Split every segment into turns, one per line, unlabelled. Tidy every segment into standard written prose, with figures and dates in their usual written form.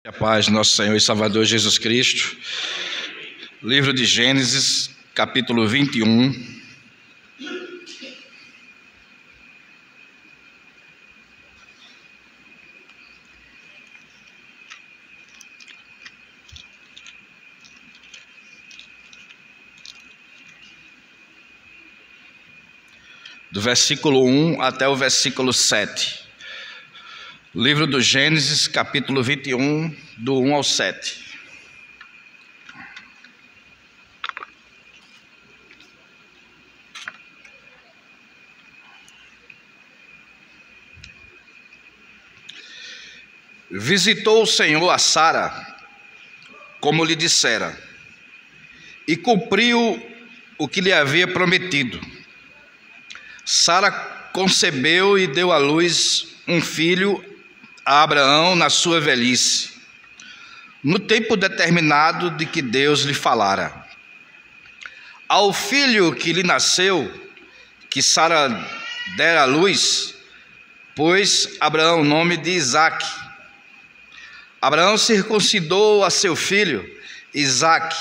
A paz de nosso Senhor e Salvador Jesus Cristo. Livro de Gênesis, capítulo 21. Do versículo 1 até o versículo 7. Livro do Gênesis, capítulo 21, do 1 ao 7. Visitou o Senhor a Sara, como lhe dissera, e cumpriu o que lhe havia prometido. Sara concebeu e deu à luz um filho a Abraão na sua velhice, no tempo determinado de que Deus lhe falara. Ao filho que lhe nasceu, que Sara dera à luz, pôs Abraão o nome de Isaque. Abraão circuncidou a seu filho, Isaque,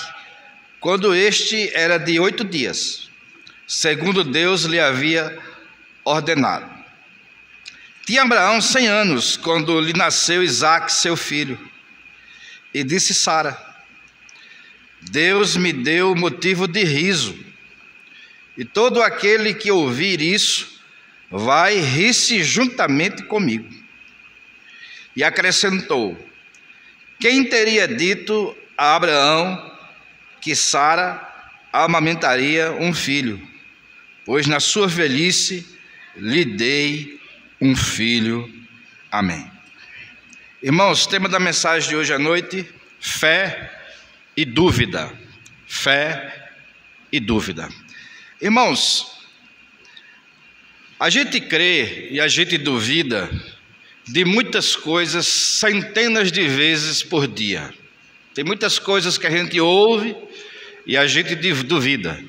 quando este era de 8 dias, segundo Deus lhe havia ordenado. Tinha Abraão 100 anos, quando lhe nasceu Isaque, seu filho. E disse Sara: Deus me deu motivo de riso, e todo aquele que ouvir isso vai rir-se juntamente comigo. E acrescentou: quem teria dito a Abraão que Sara amamentaria um filho? Pois na sua velhice lhe dei um filho. Amém. Irmãos, o tema da mensagem de hoje à noite: fé e dúvida. Fé e dúvida. Irmãos, a gente crê e a gente duvida de muitas coisas centenas de vezes por dia. Tem muitas coisas que a gente ouve e a gente duvida.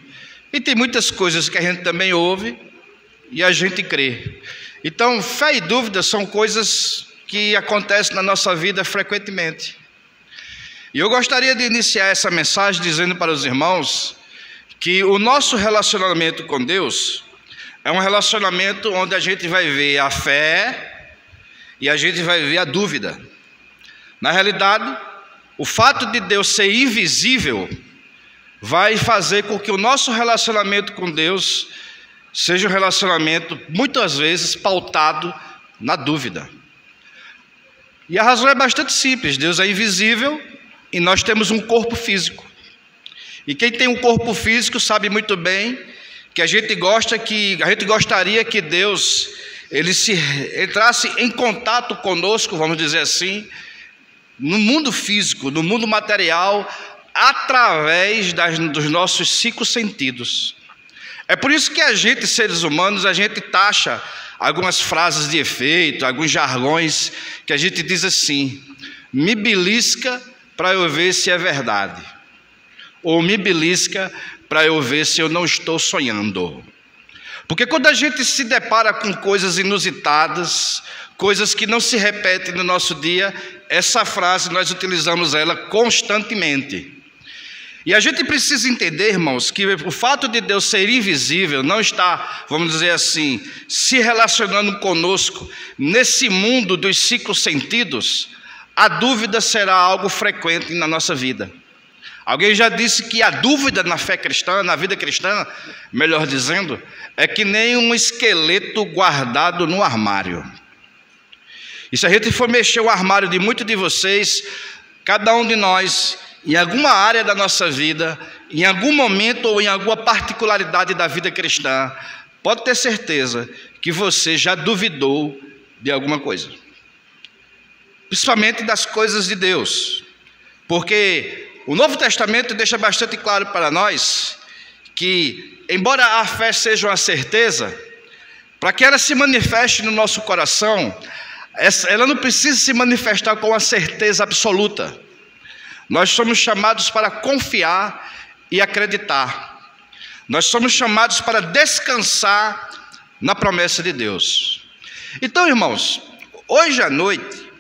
E tem muitas coisas que a gente também ouve e a gente crê. Então, fé e dúvida são coisas que acontecem na nossa vida frequentemente. E eu gostaria de iniciar essa mensagem dizendo para os irmãos que o nosso relacionamento com Deus é um relacionamento onde a gente vai ver a fé e a gente vai ver a dúvida. Na realidade, o fato de Deus ser invisível vai fazer com que o nosso relacionamento com Deus seja um relacionamento, muitas vezes, pautado na dúvida. E a razão é bastante simples: Deus é invisível e nós temos um corpo físico. E quem tem um corpo físico sabe muito bem que a gente gostaria que Deus entrasse em contato conosco, vamos dizer assim, no mundo físico, no mundo material, através dos nossos 5 sentidos. É por isso que a gente, seres humanos, a gente taxa algumas frases de efeito, alguns jargões, que a gente diz assim: me belisca para eu ver se é verdade, ou me belisca para eu ver se eu não estou sonhando. Porque quando a gente se depara com coisas inusitadas, coisas que não se repetem no nosso dia, essa frase nós utilizamos ela constantemente. E a gente precisa entender, irmãos, que o fato de Deus ser invisível não está, vamos dizer assim, se relacionando conosco nesse mundo dos 5 sentidos. A dúvida será algo frequente na nossa vida. Alguém já disse que a dúvida na fé cristã, na vida cristã, melhor dizendo, é que nem um esqueleto guardado no armário. E se a gente for mexer o armário de muitos de vocês, cada um de nós, em alguma área da nossa vida, em algum momento ou em alguma particularidade da vida cristã, pode ter certeza que você já duvidou de alguma coisa, principalmente das coisas de Deus, porque o Novo Testamento deixa bastante claro para nós que, embora a fé seja uma certeza, para que ela se manifeste no nosso coração, ela não precisa se manifestar com uma certeza absoluta. Nós somos chamados para confiar e acreditar. Nós somos chamados para descansar na promessa de Deus. Então, irmãos, hoje à noite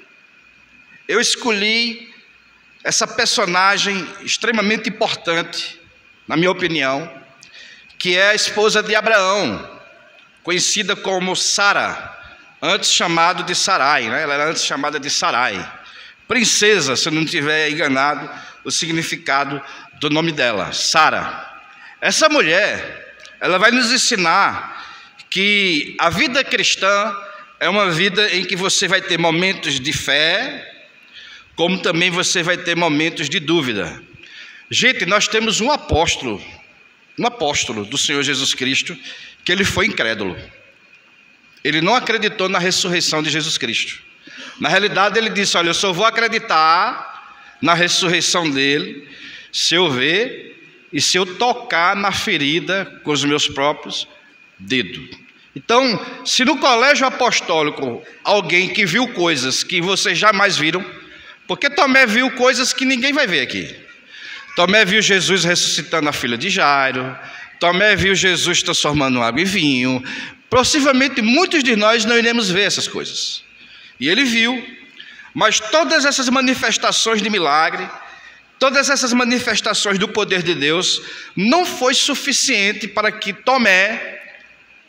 eu escolhi essa personagem extremamente importante, na minha opinião, que é a esposa de Abraão, conhecida como Sara, antes chamada de Sarai, né? Ela era antes chamada de Sarai, princesa, se eu não estiver enganado o significado do nome dela, Sara. Essa mulher, ela vai nos ensinar que a vida cristã é uma vida em que você vai ter momentos de fé, como também você vai ter momentos de dúvida. Gente, nós temos um apóstolo do Senhor Jesus Cristo, que ele foi incrédulo. Ele não acreditou na ressurreição de Jesus Cristo. Na realidade, ele disse: olha, eu só vou acreditar na ressurreição dele se eu ver e se eu tocar na ferida com os meus próprios dedos. Então, se no colégio apostólico alguém que viu coisas que vocês jamais viram, porque Tomé viu coisas que ninguém vai ver aqui. Tomé viu Jesus ressuscitando a filha de Jairo, Tomé viu Jesus transformando água em vinho. Possivelmente muitos de nós não iremos ver essas coisas. E ele viu, mas todas essas manifestações de milagre, todas essas manifestações do poder de Deus, não foi suficiente para que Tomé,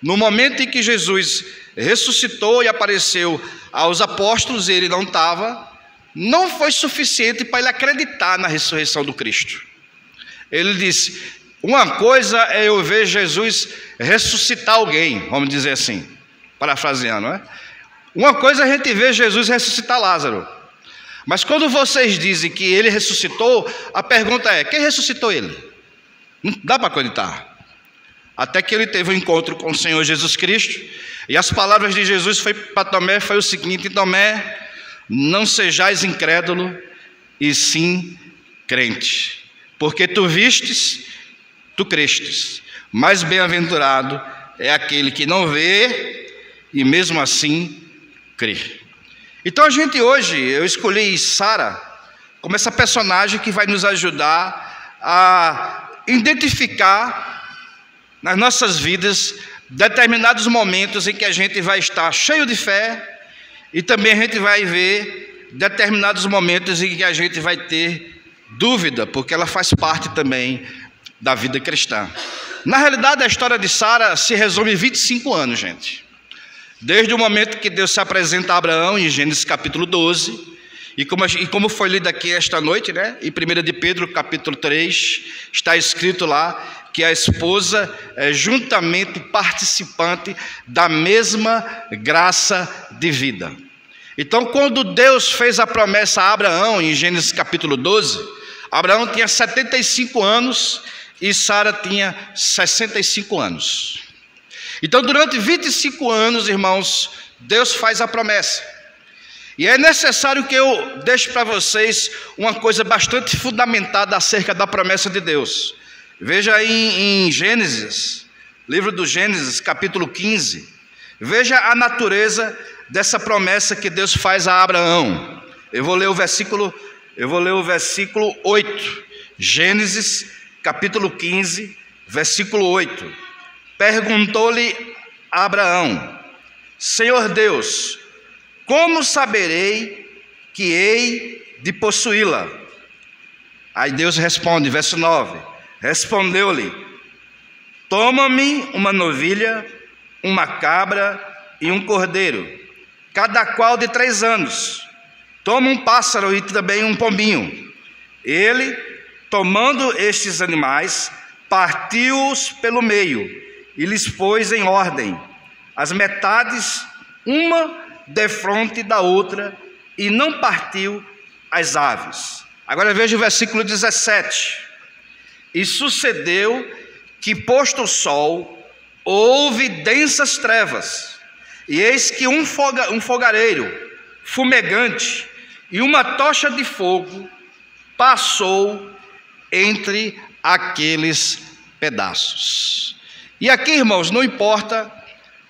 no momento em que Jesus ressuscitou e apareceu aos apóstolos, ele não estava, não foi suficiente para ele acreditar na ressurreição do Cristo. Ele disse: uma coisa é eu ver Jesus ressuscitar alguém, vamos dizer assim, parafraseando, não é? Uma coisa é a gente ver Jesus ressuscitar Lázaro, mas quando vocês dizem que ele ressuscitou, a pergunta é: quem ressuscitou ele? Não dá para acreditar. Até que ele teve um encontro com o Senhor Jesus Cristo, e as palavras de Jesus para Tomé foi o seguinte: Tomé, não sejais incrédulo, e sim crente, porque tu vistes, tu crestes, mas bem-aventurado é aquele que não vê e mesmo assim crê. Então a gente hoje, eu escolhi Sara como essa personagem que vai nos ajudar a identificar nas nossas vidas determinados momentos em que a gente vai estar cheio de fé, e também a gente vai ver determinados momentos em que a gente vai ter dúvida, porque ela faz parte também da vida cristã. Na realidade, a história de Sara se resume em 25 anos, gente. Desde o momento que Deus se apresenta a Abraão, em Gênesis capítulo 12, e como foi lido aqui esta noite, né? Em 1 de Pedro capítulo 3, está escrito lá que a esposa é juntamente participante da mesma graça de vida. Então, quando Deus fez a promessa a Abraão, em Gênesis capítulo 12, Abraão tinha 75 anos e Sara tinha 65 anos. Então, durante 25 anos, irmãos, Deus faz a promessa. E é necessário que eu deixe para vocês uma coisa bastante fundamentada acerca da promessa de Deus. Veja aí em Gênesis, livro do Gênesis, capítulo 15. Veja a natureza dessa promessa que Deus faz a Abraão. Eu vou ler o versículo 8. Gênesis, capítulo 15, versículo 8. Perguntou-lhe Abraão: Senhor Deus, como saberei que hei de possuí-la? Aí Deus responde, verso 9. Respondeu-lhe: toma-me uma novilha, uma cabra e um cordeiro, cada qual de 3 anos. Toma um pássaro e também um pombinho. Ele, tomando estes animais, partiu-os pelo meio e lhes pôs em ordem, as metades, uma defronte da outra, e não partiu as aves. Agora veja o versículo 17. E sucedeu que, posto o sol, houve densas trevas, e eis que um fogareiro fumegante e uma tocha de fogo passou entre aqueles pedaços. E aqui, irmãos, não importa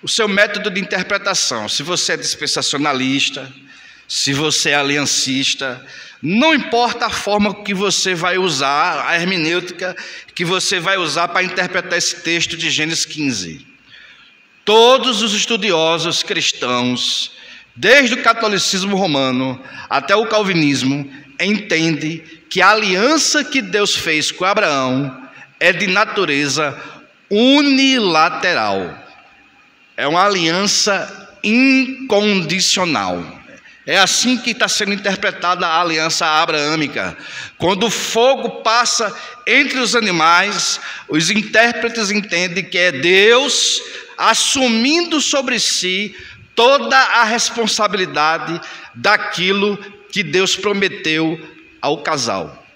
o seu método de interpretação, se você é dispensacionalista, se você é aliancista, não importa a forma que você vai usar, a hermenêutica que você vai usar para interpretar esse texto de Gênesis 15. Todos os estudiosos cristãos desde o catolicismo romano até o calvinismo, entende que a aliança que Deus fez com Abraão é de natureza unilateral. É uma aliança incondicional. É assim que está sendo interpretada a aliança abraâmica. Quando o fogo passa entre os animais, os intérpretes entendem que é Deus assumindo sobre si toda a responsabilidade daquilo que Deus prometeu ao casal.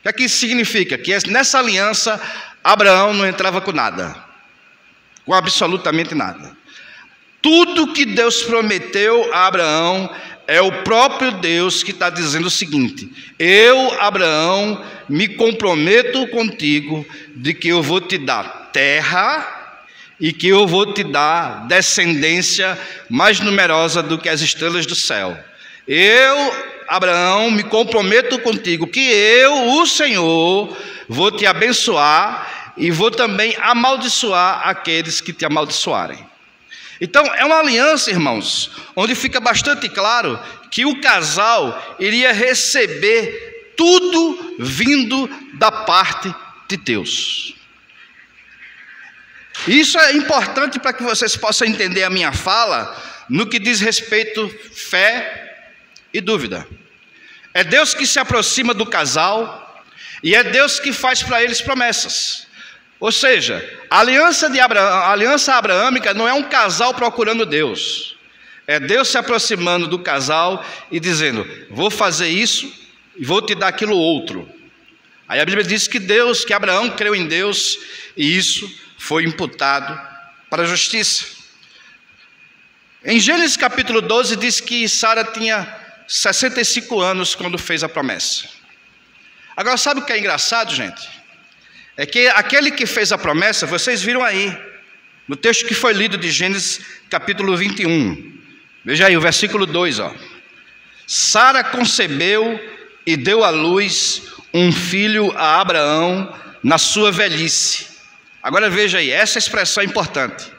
O que isso significa? Que nessa aliança, Abraão não entrava com nada, com absolutamente nada. Tudo que Deus prometeu a Abraão, é o próprio Deus que está dizendo o seguinte: eu, Abraão, me comprometo contigo de que eu vou te dar terra e que eu vou te dar descendência mais numerosa do que as estrelas do céu. Eu, Abraão, me comprometo contigo que eu, o Senhor, vou te abençoar e vou também amaldiçoar aqueles que te amaldiçoarem. Então, é uma aliança, irmãos, onde fica bastante claro que o casal iria receber tudo vindo da parte de Deus. Isso é importante para que vocês possam entender a minha fala no que diz respeito à fé e dúvida. É Deus que se aproxima do casal e é Deus que faz para eles promessas. Ou seja, a aliança abraâmica não é um casal procurando Deus. É Deus se aproximando do casal e dizendo: vou fazer isso e vou te dar aquilo outro. Aí a Bíblia diz que Abraão creu em Deus e isso foi imputado para a justiça. Em Gênesis capítulo 12 diz que Sara tinha 65 anos quando fez a promessa. Agora, sabe o que é engraçado, gente? É que aquele que fez a promessa, vocês viram aí, no texto que foi lido de Gênesis capítulo 21. Veja aí o versículo 2, ó. Sara concebeu e deu à luz um filho a Abraão na sua velhice. Agora veja aí, essa expressão é importante.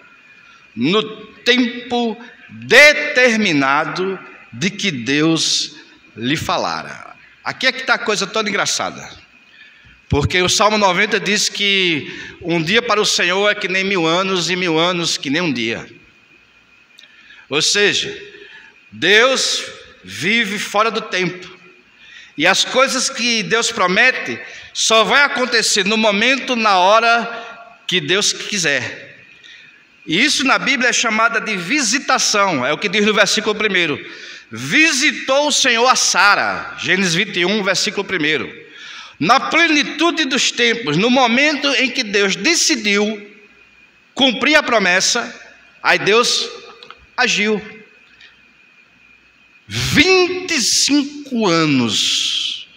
No tempo determinado de que Deus lhe falara. Aqui é que está a coisa toda engraçada. Porque o Salmo 90 diz que um dia para o Senhor é que nem 1000 anos e 1000 anos que nem um dia. Ou seja, Deus vive fora do tempo. E as coisas que Deus promete só vai acontecer no momento, na hora que Deus quiser. E isso na Bíblia é chamada de visitação. É o que diz no versículo 1. Visitou o Senhor a Sara. Gênesis 21, versículo 1. Na plenitude dos tempos, no momento em que Deus decidiu cumprir a promessa, aí Deus agiu. 25 anos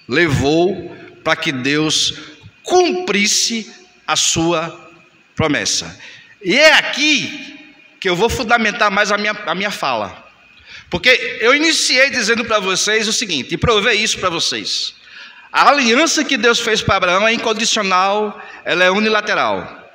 levou para que Deus cumprisse a sua promessa. E é aqui que eu vou fundamentar mais a minha fala. Porque eu iniciei dizendo para vocês o seguinte, e provei isso para vocês. A aliança que Deus fez para Abraão é incondicional, ela é unilateral.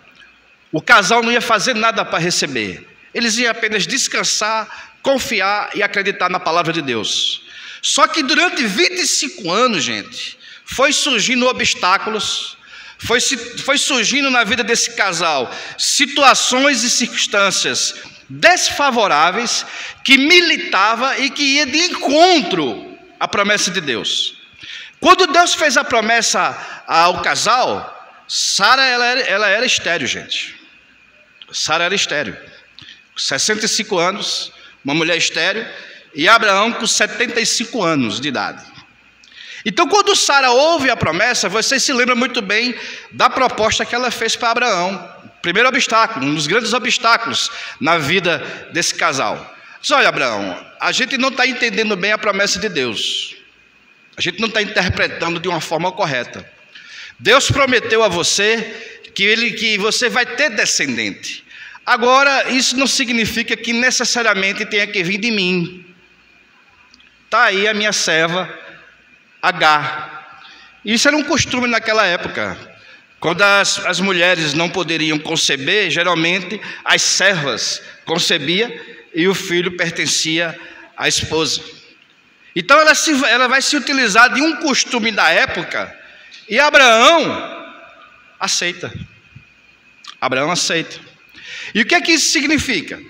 O casal não ia fazer nada para receber. Eles iam apenas descansar, confiar e acreditar na palavra de Deus. Só que durante 25 anos, gente, foi surgindo obstáculos, foi surgindo na vida desse casal situações e circunstâncias desfavoráveis que militava e que ia de encontro à promessa de Deus. Quando Deus fez a promessa ao casal, Sara ela era estéril, gente. Sara era estéril. 65 anos, uma mulher estéril, e Abraão com 75 anos de idade. Então, quando Sara ouve a promessa, você se lembra muito bem da proposta que ela fez para Abraão. Primeiro obstáculo, um dos grandes obstáculos na vida desse casal. Diz: olha, Abraão, a gente não está entendendo bem a promessa de Deus. A gente não está interpretando de uma forma correta. Deus prometeu a você que você vai ter descendente. Agora, isso não significa que necessariamente tenha que vir de mim. Está aí a minha serva Agar. Isso era um costume naquela época. Quando as mulheres não poderiam conceber, geralmente as servas concebiam e o filho pertencia a esposa. Então ela vai se utilizar de um costume da época, e Abraão aceita. Abraão aceita. E o que é que isso significa?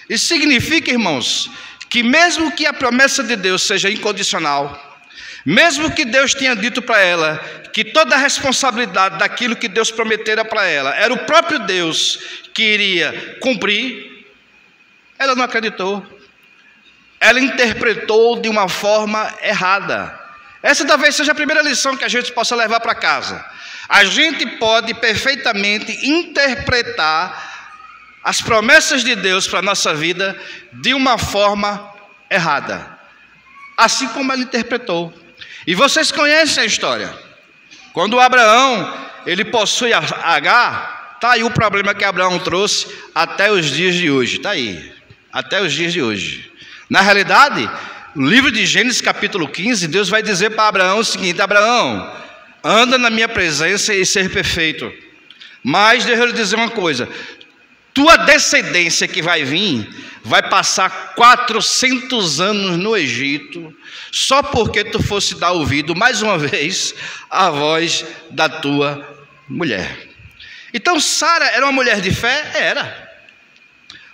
Isso significa, irmãos, que mesmo que a promessa de Deus seja incondicional, mesmo que Deus tenha dito para ela que toda a responsabilidade daquilo que Deus prometera para ela era o próprio Deus que iria cumprir, ela não acreditou. Ela interpretou de uma forma errada. Essa talvez seja a primeira lição que a gente possa levar para casa. A gente pode perfeitamente interpretar as promessas de Deus para a nossa vida de uma forma errada, assim como ela interpretou. E vocês conhecem a história. Quando Abraão, ele possui Agar, está aí o problema que Abraão trouxe até os dias de hoje. Está aí, até os dias de hoje. Na realidade, no livro de Gênesis capítulo 15, Deus vai dizer para Abraão o seguinte: Abraão, anda na minha presença e ser perfeito. Mas deixa eu lhe dizer uma coisa: tua descendência que vai vir, vai passar 400 anos no Egito, só porque tu fosse dar ouvido, mais uma vez, à voz da tua mulher. Então Sara era uma mulher de fé? Era.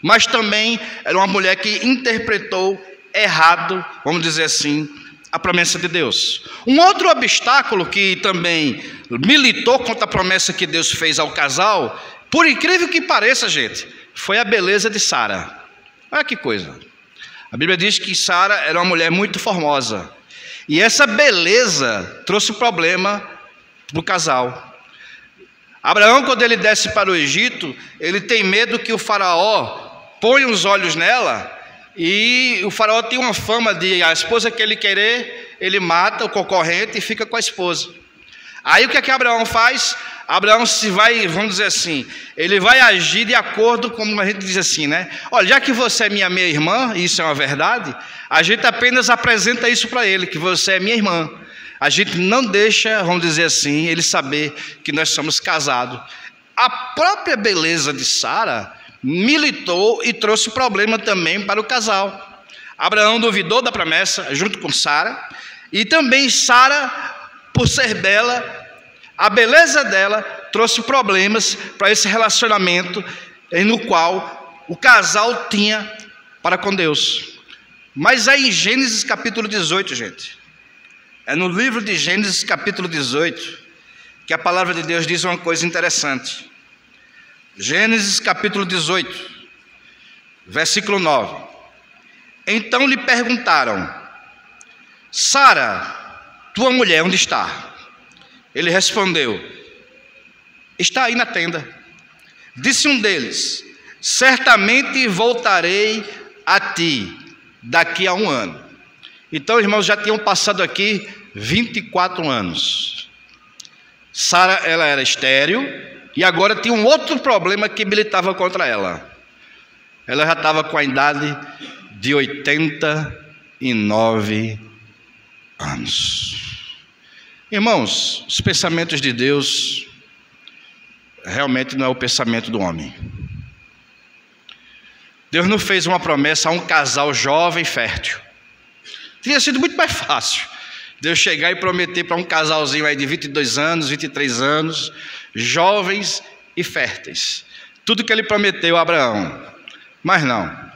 Mas também era uma mulher que interpretou errado, vamos dizer assim, a promessa de Deus. Um outro obstáculo que também militou contra a promessa que Deus fez ao casal, por incrível que pareça, gente, foi a beleza de Sara. Olha que coisa. A Bíblia diz que Sara era uma mulher muito formosa. E essa beleza trouxe problema para o casal. Abraão, quando ele desce para o Egito, ele tem medo que o faraó ponha os olhos nela, e o faraó tem uma fama de a esposa que ele querer, ele mata o concorrente e fica com a esposa. Aí o que é que Abraão faz? Abraão se vai, vamos dizer assim, ele vai agir de acordo com, como a gente diz assim, né? Olha, já que você é minha meia-irmã, e isso é uma verdade, a gente apenas apresenta isso para ele, que você é minha irmã. A gente não deixa, vamos dizer assim, ele saber que nós somos casados. A própria beleza de Sara militou e trouxe problema também para o casal. Abraão duvidou da promessa junto com Sara, e também Sara, por ser bela, a beleza dela trouxe problemas para esse relacionamento no qual o casal tinha para com Deus. Mas é em Gênesis capítulo 18, gente. É no livro de Gênesis capítulo 18 que a palavra de Deus diz uma coisa interessante. Gênesis capítulo 18, versículo 9. Então lhe perguntaram: Sara, tua mulher, onde está? Ele respondeu: está aí na tenda. Disse um deles: certamente voltarei a ti daqui a 1 ano. Então, irmãos, já tinham passado aqui 24 anos. Sara, ela era estéril, e agora tinha um outro problema que militava contra ela. Ela já estava com a idade de 89 anos. Irmãos, os pensamentos de Deus realmente não é o pensamento do homem. Deus não fez uma promessa a um casal jovem e fértil. Teria sido muito mais fácil Deus chegar e prometer para um casalzinho aí de 22 anos, 23 anos, jovens e férteis. Tudo que ele prometeu a Abraão. Mas não.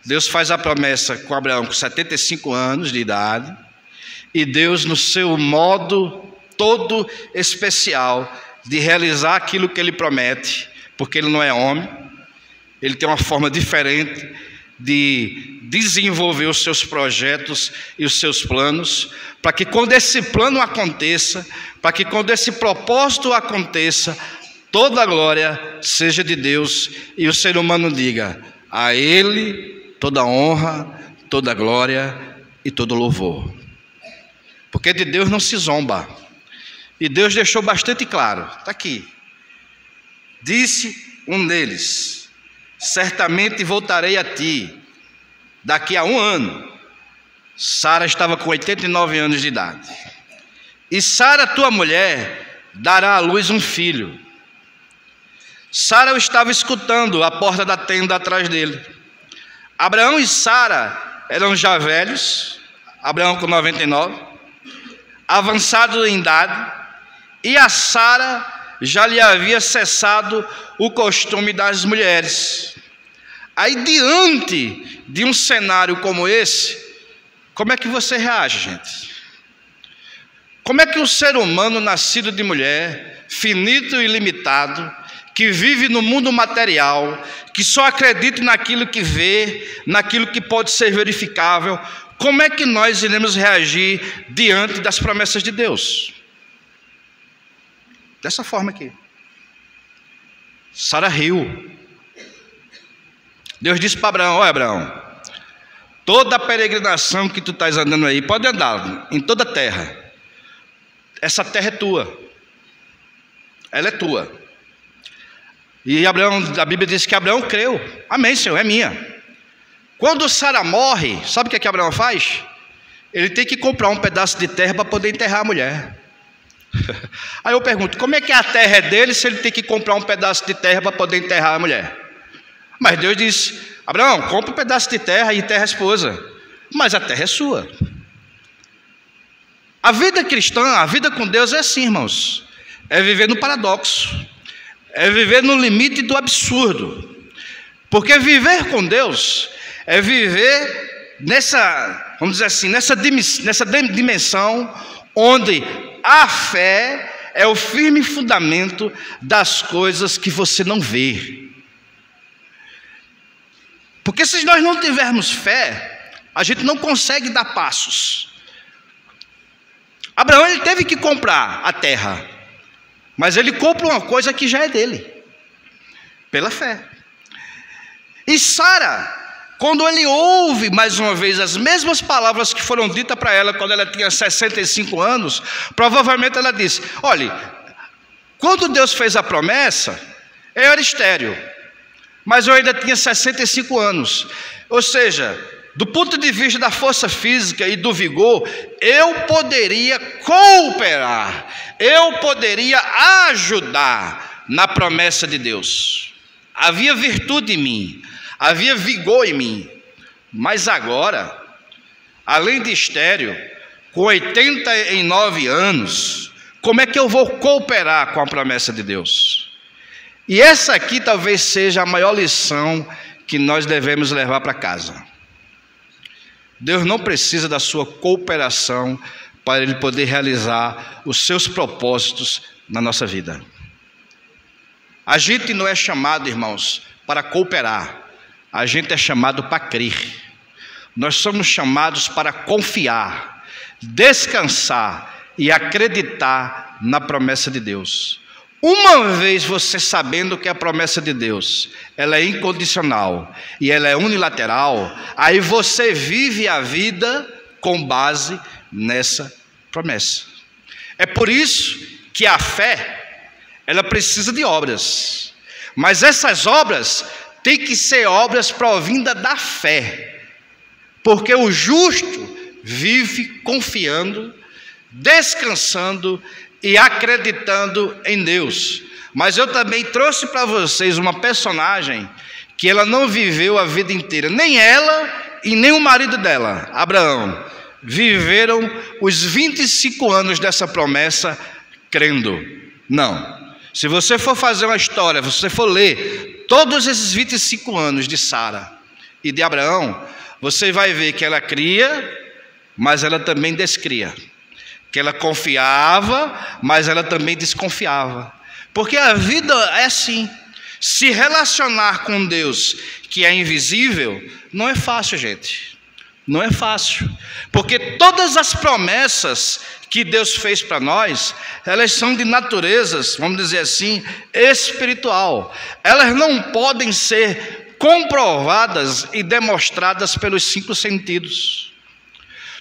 Deus faz a promessa com Abraão com 75 anos de idade. E Deus, no seu modo todo especial de realizar aquilo que ele promete, porque ele não é homem, ele tem uma forma diferente de desenvolver os seus projetos e os seus planos, para que quando esse plano aconteça, para que quando esse propósito aconteça, toda a glória seja de Deus e o ser humano diga: a Ele toda a honra, toda a glória e todo o louvor. Porque de Deus não se zomba. E Deus deixou bastante claro, está aqui. Disse um deles: certamente voltarei a ti daqui a 1 ano. Sara estava com 89 anos de idade. E Sara, tua mulher, dará à luz um filho. Sara o estava escutando à porta da tenda atrás dele. Abraão e Sara eram já velhos, Abraão com 99, avançado em idade, e a Sara já lhe havia cessado o costume das mulheres. Aí, diante de um cenário como esse, como é que você reage, gente? Como é que o ser humano nascido de mulher, finito e limitado, que vive no mundo material, que só acredita naquilo que vê, naquilo que pode ser verificável, como é que nós iremos reagir diante das promessas de Deus? Dessa forma aqui. Sara riu. Deus disse para Abraão: olha, Abraão, toda a peregrinação que tu estás andando aí, pode andar em toda a terra. Essa terra é tua. Ela é tua. E Abraão, a Bíblia diz que Abraão creu. Amém, Senhor, é minha. Quando Sara morre, sabe o que Abraão faz? Ele tem que comprar um pedaço de terra para poder enterrar a mulher. Aí eu pergunto, como é que a terra é dele se ele tem que comprar um pedaço de terra para poder enterrar a mulher? Mas Deus disse: Abraão, compra um pedaço de terra e enterra a esposa. Mas a terra é sua. A vida cristã, a vida com Deus é assim, irmãos. É viver no paradoxo. É viver no limite do absurdo. Porque viver com Deus é viver nessa, vamos dizer assim, nessa dimensão onde a fé é o firme fundamento das coisas que você não vê. Porque se nós não tivermos fé, a gente não consegue dar passos. Abraão, ele teve que comprar a terra, mas ele compra uma coisa que já é dele, pela fé. E Sara, quando ele ouve mais uma vez as mesmas palavras que foram ditas para ela quando ela tinha 65 anos, provavelmente ela disse: olha, quando Deus fez a promessa, eu era estéril, mas eu ainda tinha 65 anos. Ou seja, do ponto de vista da força física e do vigor, eu poderia cooperar, eu poderia ajudar na promessa de Deus. Havia virtude em mim, havia vigor em mim. Mas agora, além de estéril, com 89 anos, como é que eu vou cooperar com a promessa de Deus? E essa aqui talvez seja a maior lição que nós devemos levar para casa. Deus não precisa da sua cooperação para Ele poder realizar os seus propósitos na nossa vida. A gente não é chamado, irmãos, para cooperar. A gente é chamado para crer. Nós somos chamados para confiar, descansar e acreditar na promessa de Deus. Uma vez você sabendo que a promessa de Deus, ela é incondicional e ela é unilateral, aí você vive a vida com base nessa promessa. É por isso que a fé, ela precisa de obras, mas essas obras têm que ser obras provindas da fé, porque o justo vive confiando, descansando e acreditando em Deus. Mas eu também trouxe para vocês uma personagem que ela não viveu a vida inteira, nem ela e nem o marido dela, Abraão, viveram os 25 anos dessa promessa crendo. Não. Se você for fazer uma história, se você for ler todos esses 25 anos de Sara e de Abraão, você vai ver que ela cria, mas ela também descria. Que ela confiava, mas ela também desconfiava. Porque a vida é assim. Se relacionar com Deus, que é invisível, não é fácil, gente. Não é fácil. Porque todas as promessas que Deus fez para nós, elas são de naturezas, vamos dizer assim, espiritual. Elas não podem ser comprovadas e demonstradas pelos 5 sentidos.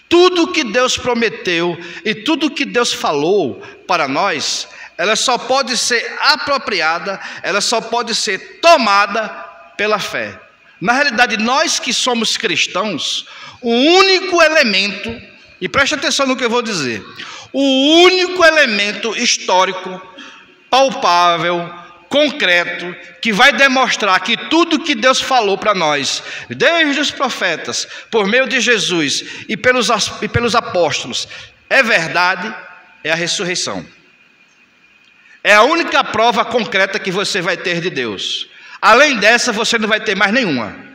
Tudo que Deus prometeu e tudo que Deus falou para nós, ela só pode ser apropriada, ela só pode ser tomada pela fé. Na realidade, nós que somos cristãos, o único elemento, e preste atenção no que eu vou dizer, o único elemento histórico, palpável, concreto que vai demonstrar que tudo que Deus falou para nós, desde os profetas, por meio de Jesus e pelos apóstolos, é verdade, é a ressurreição. É a única prova concreta que você vai ter de Deus. Além dessa, você não vai ter mais nenhuma.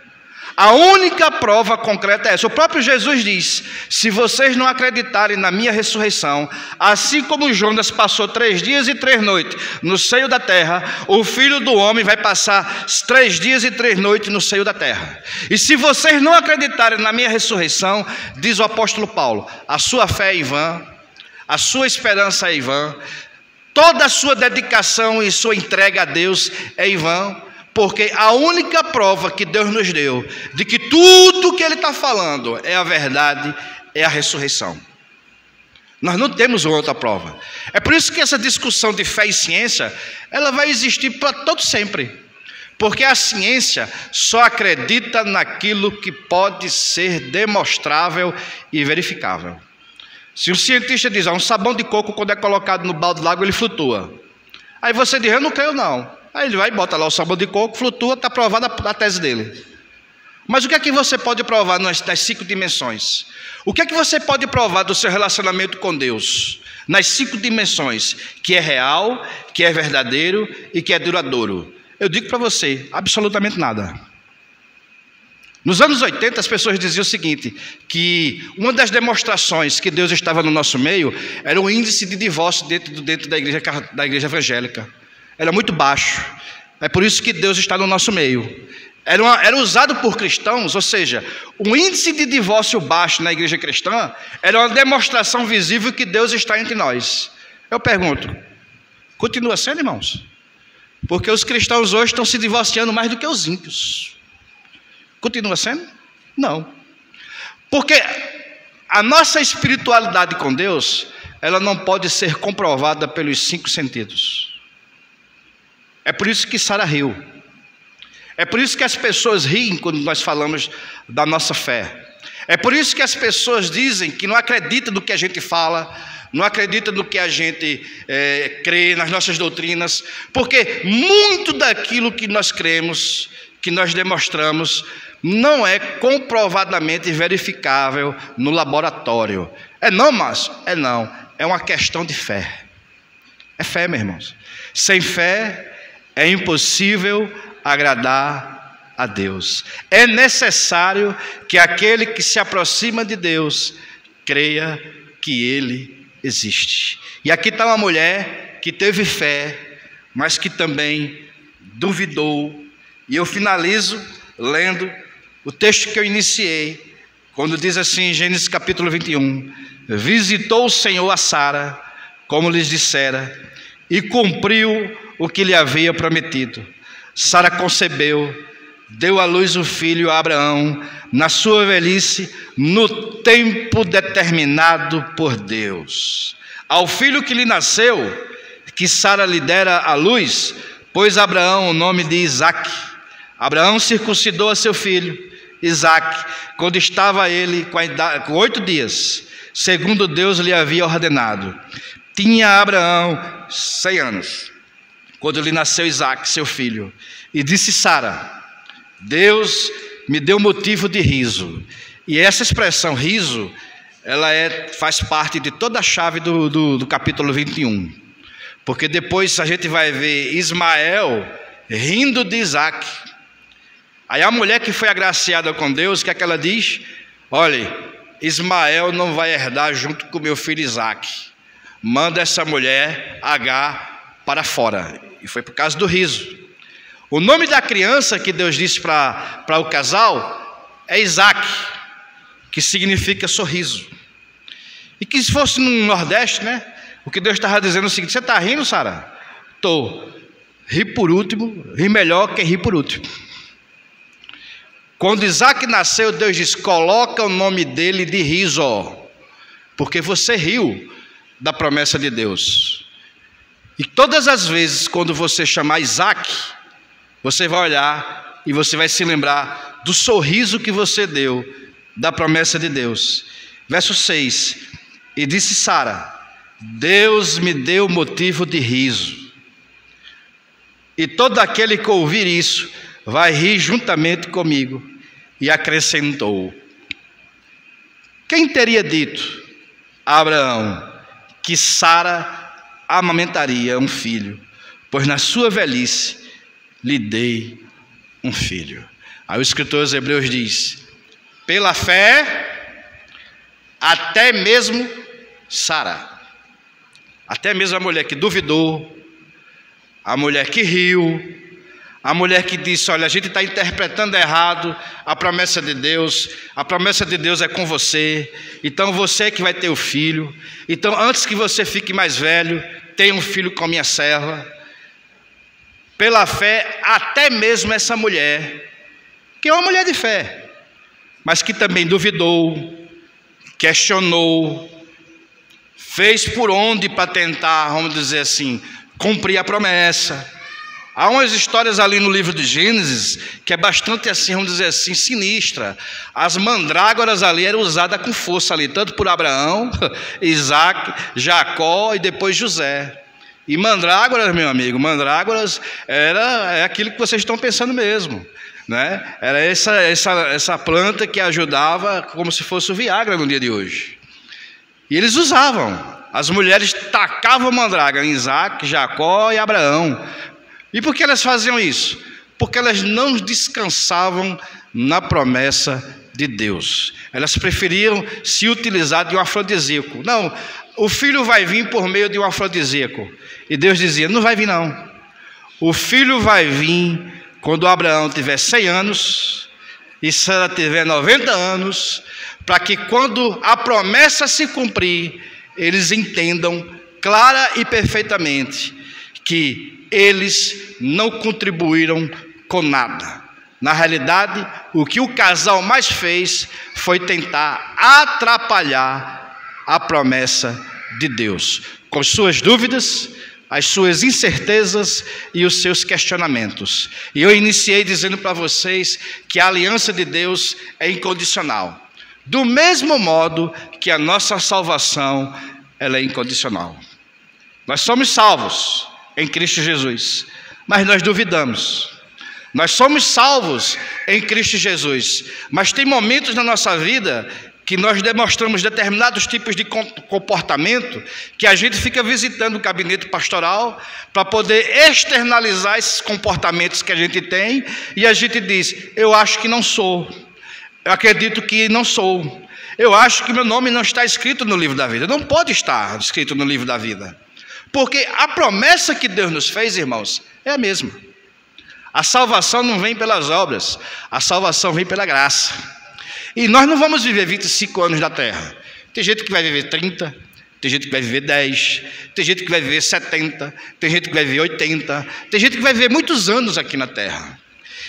A única prova concreta é essa. O próprio Jesus diz: se vocês não acreditarem na minha ressurreição, assim como Jonas passou 3 dias e 3 noites no seio da terra, o Filho do Homem vai passar 3 dias e 3 noites no seio da terra. E se vocês não acreditarem na minha ressurreição, diz o apóstolo Paulo, a sua fé é em vão, a sua esperança é em vão, toda a sua dedicação e sua entrega a Deus é em vão. Porque a única prova que Deus nos deu de que tudo que Ele está falando é a verdade, é a ressurreição. Nós não temos outra prova. É por isso que essa discussão de fé e ciência, ela vai existir para todo sempre. Porque a ciência só acredita naquilo que pode ser demonstrável e verificável. Se um cientista diz, um sabão de coco quando é colocado no balde d'água ele flutua. Aí você diz, eu não creio não. Aí ele vai e bota lá o sabão de coco, flutua, está provada a tese dele. Mas o que é que você pode provar nas 5 dimensões? O que é que você pode provar do seu relacionamento com Deus? Nas 5 dimensões, que é real, que é verdadeiro e que é duradouro. Eu digo para você, absolutamente nada. Nos anos 80, as pessoas diziam o seguinte, que uma das demonstrações que Deus estava no nosso meio era o índice de divórcio dentro da igreja evangélica. Era muito baixo. É por isso que Deus está no nosso meio. Era usado por cristãos, ou seja, o índice de divórcio baixo na igreja cristã era uma demonstração visível que Deus está entre nós. Eu pergunto, continua sendo, irmãos? Porque os cristãos hoje estão se divorciando mais do que os ímpios. Continua sendo? Não. Porque a nossa espiritualidade com Deus, ela não pode ser comprovada pelos 5 sentidos. É por isso que Sara riu. É por isso que as pessoas riem quando nós falamos da nossa fé. É por isso que as pessoas dizem que não acreditam no que a gente fala, não acreditam no que a gente crê, nas nossas doutrinas, porque muito daquilo que nós cremos, que nós demonstramos, não é comprovadamente verificável no laboratório. É não, Márcio? É não. É uma questão de fé. É fé, meus irmãos. Sem fé é impossível agradar a Deus. É necessário que aquele que se aproxima de Deus creia que Ele existe. E aqui está uma mulher que teve fé, mas que também duvidou. E eu finalizo lendo o texto que eu iniciei, quando diz assim em Gênesis capítulo 21, visitou o Senhor a Sara, como lhes dissera, e cumpriu o que lhe havia prometido. Sara concebeu, deu à luz um filho a Abraão, na sua velhice, no tempo determinado por Deus. Ao filho que lhe nasceu, que Sara lhe dera à luz, pôs Abraão o nome de Isaque. Abraão circuncidou a seu filho, Isaque, quando estava ele com 8 dias, segundo Deus lhe havia ordenado. Tinha Abraão 100 anos, quando lhe nasceu Isaque, seu filho. E disse Sara, Deus me deu motivo de riso. E essa expressão riso, ela faz parte de toda a chave do capítulo 21. Porque depois a gente vai ver Ismael rindo de Isaque. Aí a mulher que foi agraciada com Deus, o que é que ela diz? Olha, Ismael não vai herdar junto com meu filho Isaque. Manda essa mulher, Agar, para fora. E foi por causa do riso. O nome da criança que Deus disse para o casal é Isaque, que significa sorriso. E que se fosse no Nordeste, né? O que Deus estava dizendo é o seguinte: você está rindo, Sara? Estou. Ri por último, ri melhor que ri por último. Quando Isaque nasceu, Deus disse: coloca o nome dele de riso, porque você riu da promessa de Deus. E todas as vezes quando você chamar Isaque, você vai olhar e você vai se lembrar do sorriso que você deu da promessa de Deus. Verso 6: e disse Sara, Deus me deu motivo de riso. e todo aquele que ouvir isso vai rir juntamente comigo. E acrescentou: quem teria dito a Abraão que Sara amamentaria um filho? Pois na sua velhice lhe dei um filho. Aí o escritor aos Hebreus diz: pela fé, até mesmo Sara, até mesmo a mulher que duvidou, a mulher que riu, a mulher que disse: olha, a gente está interpretando errado a promessa de Deus é com você, então você é que vai ter o filho, então antes que você fique mais velho, tenha um filho com minha serva. Pela fé, até mesmo essa mulher, que é uma mulher de fé, mas que também duvidou, questionou, fez por onde para tentar, vamos dizer assim, cumprir a promessa. Há umas histórias ali no livro de Gênesis que é bastante assim, vamos dizer assim, sinistra. As mandrágoras ali eram usadas com força ali, tanto por Abraão, Isaac, Jacó e depois José. E mandrágoras, meu amigo, mandrágoras é aquilo que vocês estão pensando mesmo, né? Era essa planta que ajudava como se fosse o Viagra no dia de hoje. E eles usavam. As mulheres tacavam mandrágora em Isaac, Jacó e Abraão. E por que elas faziam isso? Porque elas não descansavam na promessa de Deus. Elas preferiam se utilizar de um afrodisíaco. Não, o filho vai vir por meio de um afrodisíaco. E Deus dizia: não vai vir não. O filho vai vir quando Abraão tiver 100 anos e Sara tiver 90 anos, para que quando a promessa se cumprir, eles entendam clara e perfeitamente que eles não contribuíram com nada. Na realidade, o que o casal mais fez foi tentar atrapalhar a promessa de Deus, com suas dúvidas, as suas incertezas e os seus questionamentos. E eu iniciei dizendo para vocês que a aliança de Deus é incondicional. Do mesmo modo que a nossa salvação, ela é incondicional. Nós somos salvos em Cristo Jesus, mas nós duvidamos. Nós somos salvos em Cristo Jesus, mas tem momentos na nossa vida que nós demonstramos determinados tipos de comportamento que a gente fica visitando o gabinete pastoral para poder externalizar esses comportamentos que a gente tem, e a gente diz: eu acho que não sou, eu acredito que não sou, eu acho que meu nome não está escrito no livro da vida. Não pode estar escrito no livro da vida, porque a promessa que Deus nos fez, irmãos, é a mesma. A salvação não vem pelas obras, a salvação vem pela graça. E nós não vamos viver 25 anos na terra. Tem gente que vai viver 30, tem gente que vai viver 10, tem gente que vai viver 70, tem gente que vai viver 80, tem gente que vai viver muitos anos aqui na terra.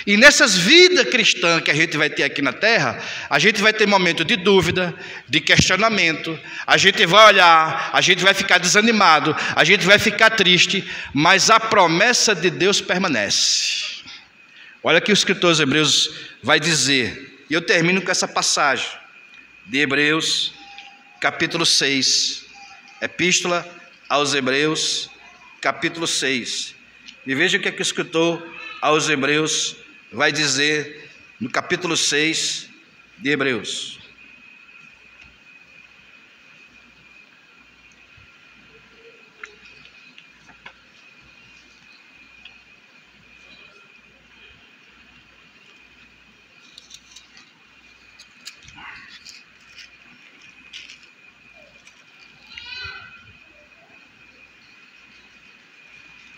E nessas vidas cristãs que a gente vai ter aqui na terra, a gente vai ter momentos de dúvida, de questionamento, a gente vai olhar, a gente vai ficar desanimado, a gente vai ficar triste, mas a promessa de Deus permanece. Olha que o escritor aos Hebreus vai dizer, e eu termino com essa passagem de Hebreus, capítulo 6, Epístola aos Hebreus, capítulo 6. E veja o que é que o escritor aos Hebreus vai dizer no capítulo 6 de Hebreus.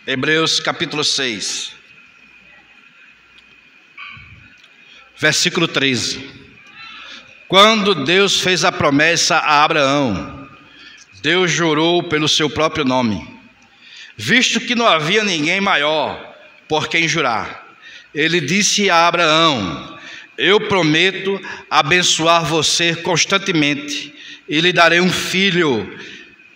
Hebreus capítulo 6, versículo 13. Quando Deus fez a promessa a Abraão, Deus jurou pelo seu próprio nome, visto que não havia ninguém maior por quem jurar. Ele disse a Abraão: eu prometo abençoar você constantemente, e lhe darei um filho,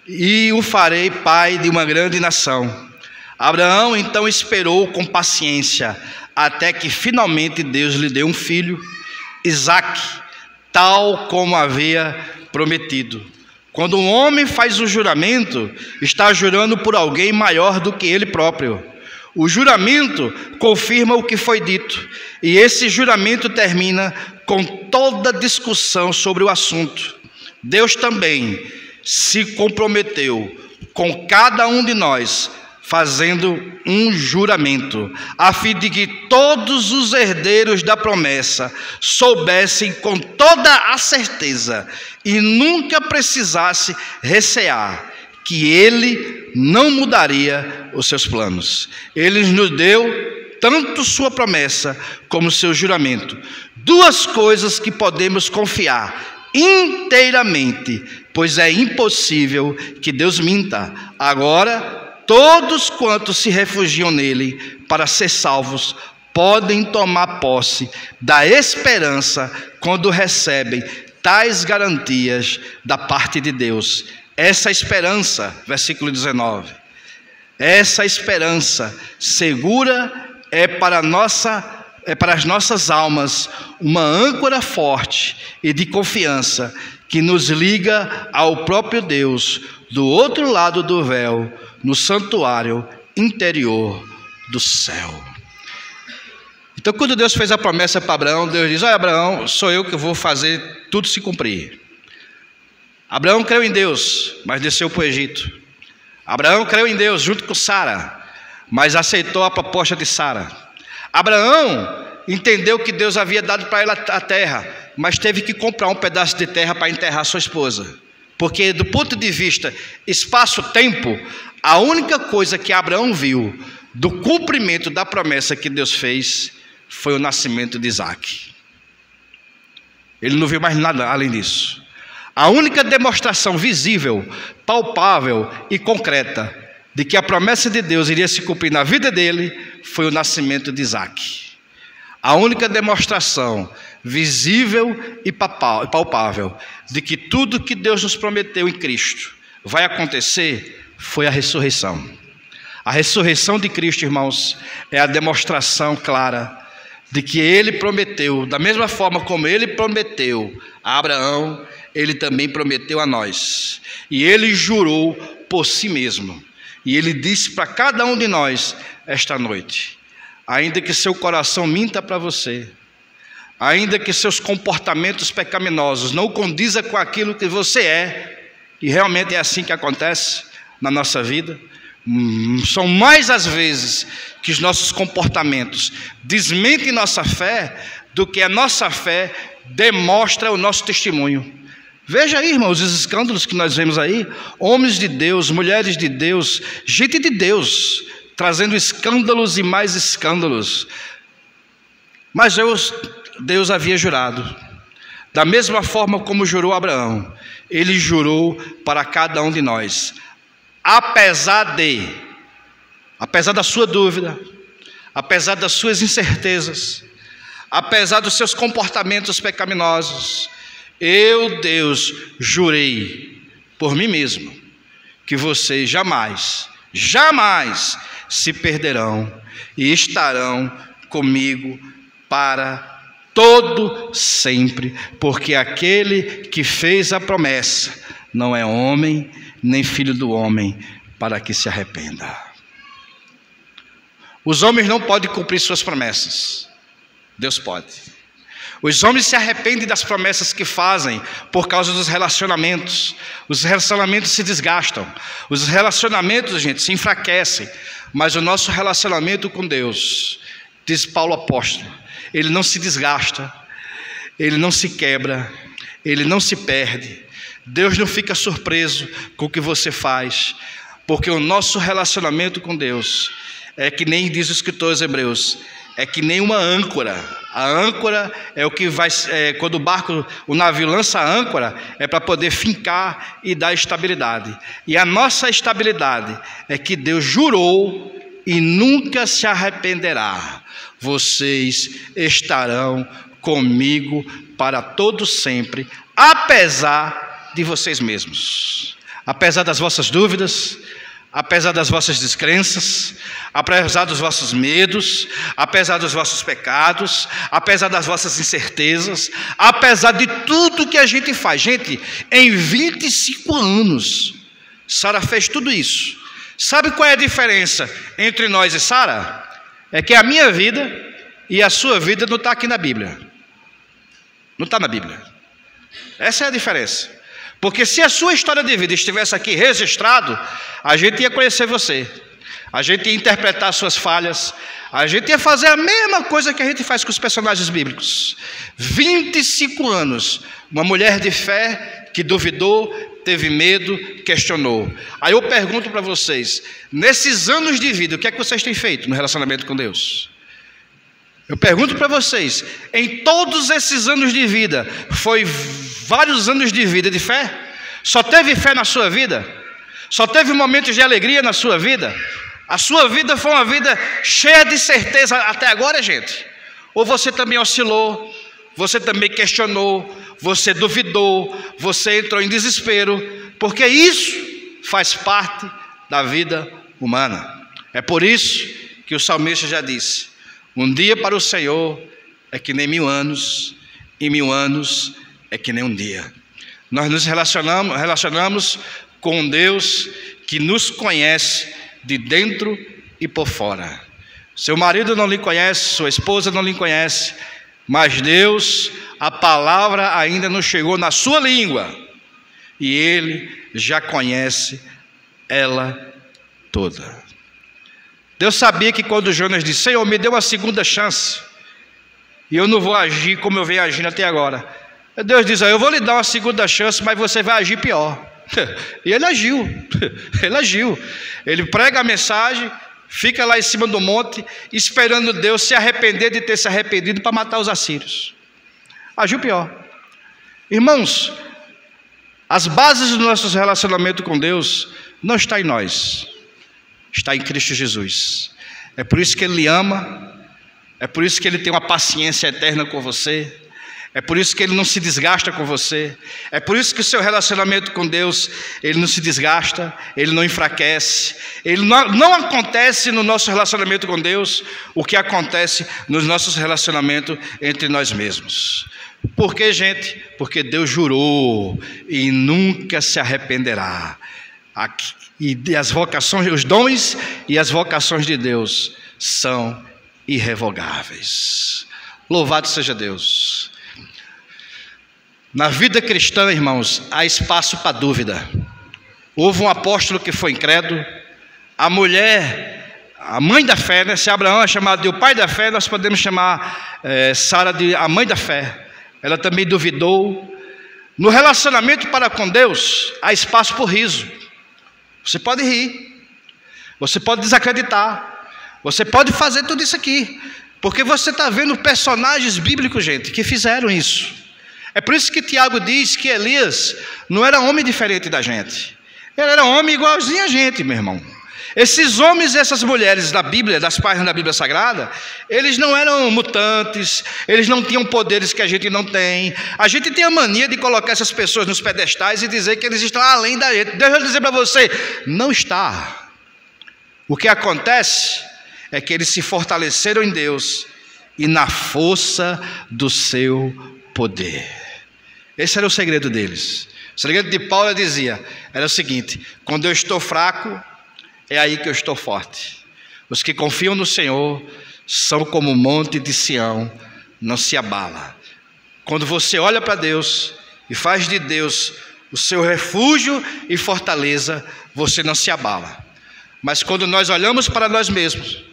e o farei pai de uma grande nação. Abraão então esperou com paciência, até que finalmente Deus lhe deu um filho, Isaque, tal como havia prometido. Quando um homem faz um juramento, está jurando por alguém maior do que ele próprio, O juramento confirma o que foi dito, e esse juramento termina com toda discussão sobre o assunto. Deus também se comprometeu com cada um de nós, fazendo um juramento, a fim de que todos os herdeiros da promessa soubessem com toda a certeza e nunca precisasse recear que Ele não mudaria os seus planos. Ele nos deu tanto sua promessa como seu juramento, duas coisas que podemos confiar inteiramente, pois é impossível que Deus minta. Agora, todos quantos se refugiam nele para ser salvos podem tomar posse da esperança quando recebem tais garantias da parte de Deus. Essa esperança, versículo 19, essa esperança segura é para as nossas almas uma âncora forte e de confiança que nos liga ao próprio Deus do outro lado do véu, no santuário interior do céu. Então, quando Deus fez a promessa para Abraão, Deus diz: olha, Abraão, sou eu que vou fazer tudo se cumprir. Abraão creu em Deus, mas desceu para o Egito. Abraão creu em Deus junto com Sara, mas aceitou a proposta de Sara. Abraão entendeu que Deus havia dado para ele a terra, mas teve que comprar um pedaço de terra para enterrar sua esposa. Porque do ponto de vista espaço-tempo, a única coisa que Abraão viu do cumprimento da promessa que Deus fez foi o nascimento de Isaque. Ele não viu mais nada além disso. A única demonstração visível, palpável e concreta de que a promessa de Deus iria se cumprir na vida dele foi o nascimento de Isaque. A única demonstração visível e palpável de que tudo que Deus nos prometeu em Cristo vai acontecer foi a ressurreição. A ressurreição de Cristo, irmãos, é a demonstração clara de que Ele prometeu, da mesma forma como Ele prometeu a Abraão, Ele também prometeu a nós. E Ele jurou por si mesmo. E Ele disse para cada um de nós esta noite: ainda que seu coração minta para você, ainda que seus comportamentos pecaminosos não condizam com aquilo que você é, e realmente é assim que acontece na nossa vida, são mais as vezes que os nossos comportamentos desmentem nossa fé do que a nossa fé demonstra o nosso testemunho. Veja aí, irmãos, os escândalos que nós vemos aí, homens de Deus, mulheres de Deus, gente de Deus, trazendo escândalos e mais escândalos. Mas Deus havia jurado, da mesma forma como jurou Abraão, Ele jurou para cada um de nós, apesar da sua dúvida, apesar das suas incertezas, apesar dos seus comportamentos pecaminosos, eu, Deus, jurei por mim mesmo que vocês jamais se perderão e estarão comigo para todo sempre, porque aquele que fez a promessa não é homem, nem filho do homem, para que se arrependa. Os homens não podem cumprir suas promessas, Deus pode. Os homens se arrependem das promessas que fazem por causa dos relacionamentos. Os relacionamentos se desgastam. Os relacionamentos, gente, se enfraquecem. Mas o nosso relacionamento com Deus, diz Paulo apóstolo, ele não se desgasta, ele não se quebra, ele não se perde. Deus não fica surpreso com o que você faz, porque o nosso relacionamento com Deus é que nem diz o escritor aos Hebreus, é que nem uma âncora. A âncora é o que vai, quando o navio lança a âncora, é para poder fincar e dar estabilidade. E a nossa estabilidade é que Deus jurou e nunca se arrependerá. Vocês estarão comigo para todo sempre, apesar de vocês mesmos, apesar das vossas dúvidas, apesar das vossas descrenças, apesar dos vossos medos, apesar dos vossos pecados, apesar das vossas incertezas, apesar de tudo que a gente faz. Gente, em 25 anos, Sara fez tudo isso. Sabe qual é a diferença entre nós e Sara? É que a minha vida e a sua vida não está aqui na Bíblia. Não está na Bíblia. Essa é a diferença. Porque se a sua história de vida estivesse aqui registrado, a gente ia conhecer você. A gente ia interpretar as suas falhas. A gente ia fazer a mesma coisa que a gente faz com os personagens bíblicos. 25 anos, uma mulher de fé que duvidou, teve medo, questionou. Aí eu pergunto para vocês, nesses anos de vida, o que é que vocês têm feito no relacionamento com Deus? Eu pergunto para vocês, em todos esses anos de vida, foi vários anos de vida de fé? Só teve fé na sua vida? Só teve momentos de alegria na sua vida? A sua vida foi uma vida cheia de certeza até agora, gente? Ou você também oscilou, você também questionou, você duvidou, você entrou em desespero? Porque isso faz parte da vida humana. É por isso que o salmista já disse: um dia para o Senhor é que nem 1000 anos, e 1000 anos é que nem um dia. Nós nos relacionamos com um Deus que nos conhece de dentro e por fora. Seu marido não lhe conhece, sua esposa não lhe conhece, mas Deus, a palavra ainda não chegou na sua língua, e Ele já conhece ela toda. Deus sabia que quando Jonas disse: Senhor, me dê uma segunda chance, e eu não vou agir como eu venho agindo até agora. Deus diz: eu vou lhe dar uma segunda chance, mas você vai agir pior. E ele agiu, ele prega a mensagem, fica lá em cima do monte, esperando Deus se arrepender de ter se arrependido para matar os assírios. Agiu pior. Irmãos, as bases do nosso relacionamento com Deus não está em nós, está em Cristo Jesus. É por isso que Ele lhe ama, é por isso que Ele tem uma paciência eterna com você, é por isso que Ele não se desgasta com você, é por isso que o seu relacionamento com Deus, ele não se desgasta, ele não enfraquece, ele não acontece no nosso relacionamento com Deus o que acontece nos nossos relacionamentos entre nós mesmos. Por quê, gente? Porque Deus jurou e nunca se arrependerá. E as vocações, os dons e as vocações de Deus são irrevogáveis. Louvado seja Deus. Na vida cristã, irmãos, há espaço para dúvida. Houve um apóstolo que foi incrédulo. A mulher, a mãe da fé, né? Se Abraão é chamado de o pai da fé, nós podemos chamar Sara de a mãe da fé. Ela também duvidou. No relacionamento para com Deus, há espaço para o riso. Você pode rir, você pode desacreditar, você pode fazer tudo isso aqui, porque você está vendo personagens bíblicos, gente, que fizeram isso. É por isso que Tiago diz que Elias não era homem diferente da gente. Ele era homem igualzinho a gente, meu irmão. Esses homens e essas mulheres da Bíblia, das páginas da Bíblia Sagrada, eles não eram mutantes, eles não tinham poderes que a gente não tem. A gente tem a mania de colocar essas pessoas nos pedestais e dizer que eles estão além da gente. Deixa eu dizer para você, não está. O que acontece é que eles se fortaleceram em Deus e na força do seu poder. Esse era o segredo deles. O segredo de Paulo era o seguinte: quando eu estou fraco, é aí que eu estou forte. Os que confiam no Senhor são como o monte de Sião, não se abala. Quando você olha para Deus e faz de Deus o seu refúgio e fortaleza, você não se abala. Mas quando nós olhamos para nós mesmos,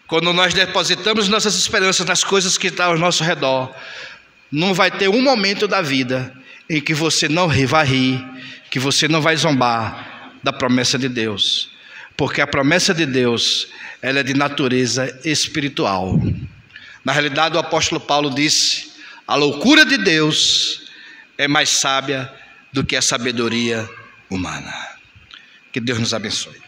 quando nós depositamos nossas esperanças nas coisas que estão ao nosso redor, não vai ter um momento da vida em que você não vai rir, que você não vai zombar da promessa de Deus. Porque a promessa de Deus, ela é de natureza espiritual. Na realidade, o apóstolo Paulo disse: a loucura de Deus é mais sábia do que a sabedoria humana. Que Deus nos abençoe.